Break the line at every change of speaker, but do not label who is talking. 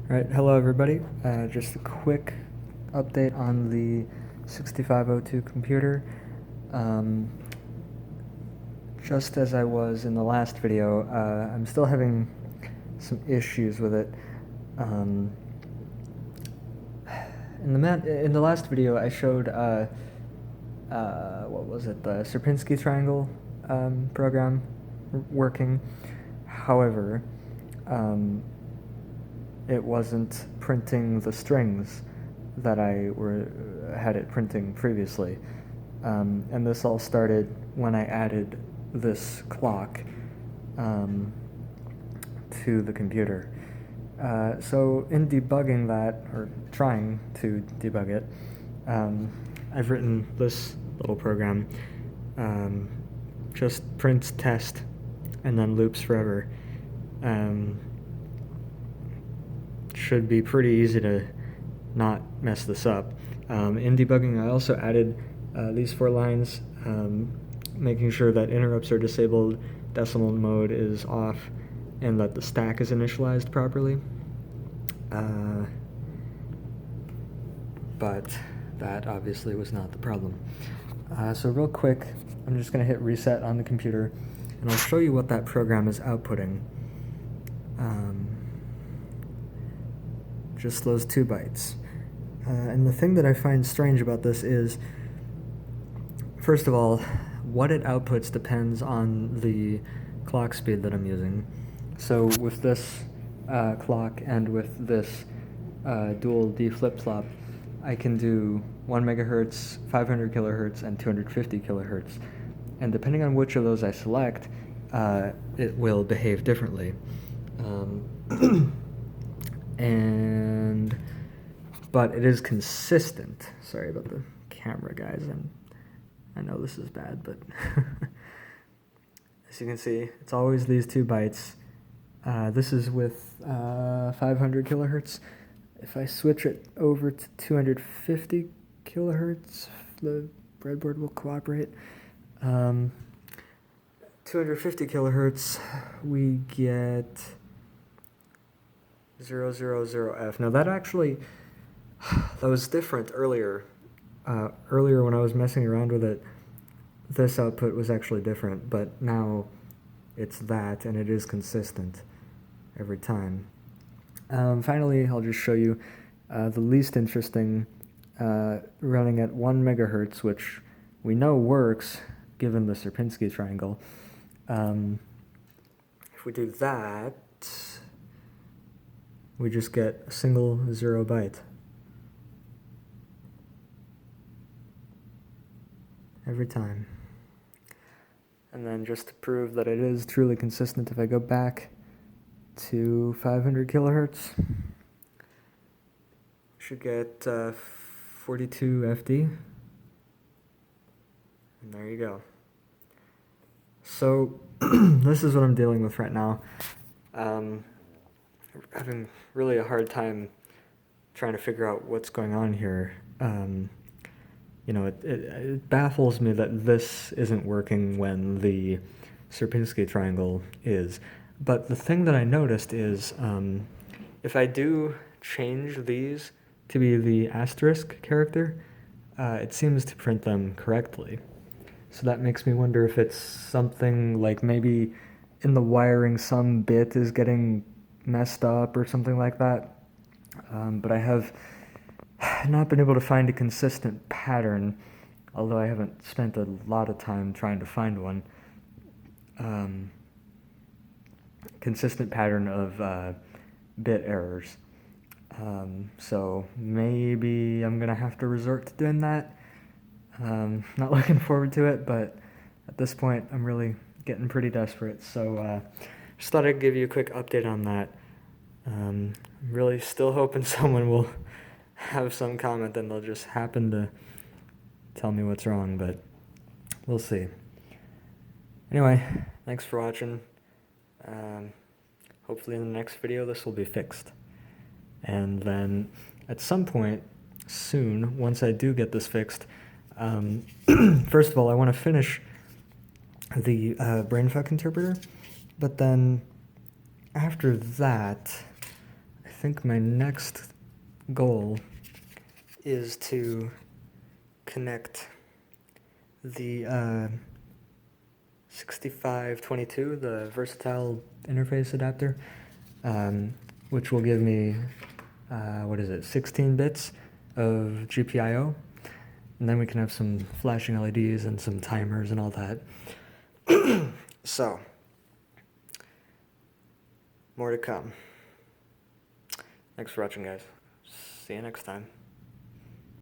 Right, hello everybody. Just a quick update on the 6502 computer. Just as I was in the last video, I'm still having some issues with it. In the last video, I showed what was it, the Sierpinski triangle program working. However, it wasn't printing the strings that I had it printing previously. And this all started when I added this clock to the computer. So in debugging that, or trying to debug it, I've written this little program. Just prints test and then loops forever. Should be pretty easy to not mess this up. In debugging, I also added these 4 lines, making sure that interrupts are disabled, decimal mode is off, and that the stack is initialized properly. But that obviously was not the problem. So real quick, I'm just going to hit reset on the computer, and I'll show you what that program is outputting. Just those 2 bytes. And the thing that I find strange about this is, first of all, what it outputs depends on the clock speed that I'm using. So with this clock and with this dual D flip-flop, I can do 1 megahertz, 500 kilohertz, and 250 kilohertz. And depending on which of those I select, it will behave differently. But it is consistent. Sorry about the camera, guys. I know this is bad, but as you can see, it's always these 2 bytes. This is with 500 kilohertz. If I switch it over to 250 kilohertz, the breadboard will cooperate. 250 kilohertz, we get 000F. Now that was different earlier. Earlier when I was messing around with it, this output was actually different, but now it's that, and it is consistent every time. Finally, I'll just show you the least interesting, running at 1 megahertz, which we know works given the Sierpinski triangle. If we do that, we just get a single 0 byte. Every time. And then just to prove that it is truly consistent, if I go back to 500 kilohertz, should get 42 FD. And there you go. So this is what I'm dealing with right now. Having really a hard time trying to figure out what's going on here. It baffles me that this isn't working when the Sierpinski triangle is. But the thing that I noticed is, if I do change these to be the asterisk character, it seems to print them correctly. So that makes me wonder if it's something like maybe in the wiring some bit is getting messed up or something like that. But I have not been able to find a consistent pattern, although I haven't spent a lot of time trying to find one. Consistent pattern of bit errors. So maybe I'm gonna have to resort to doing that. Not looking forward to it, but at this point I'm really getting pretty desperate. So just thought I'd give you a quick update on that. I'm really still hoping someone will have some comment and they'll just happen to tell me what's wrong, but we'll see. Anyway, thanks for watching. Hopefully in the next video this will be fixed. And then at some point soon, once I do get this fixed, first of all, I want to finish the brainfuck interpreter, but then after that, I think my next goal is to connect the 6522, the versatile interface adapter, which will give me, 16 bits of GPIO, and then we can have some flashing LEDs and some timers and all that. So, more to come. Thanks for watching, guys. See you next time.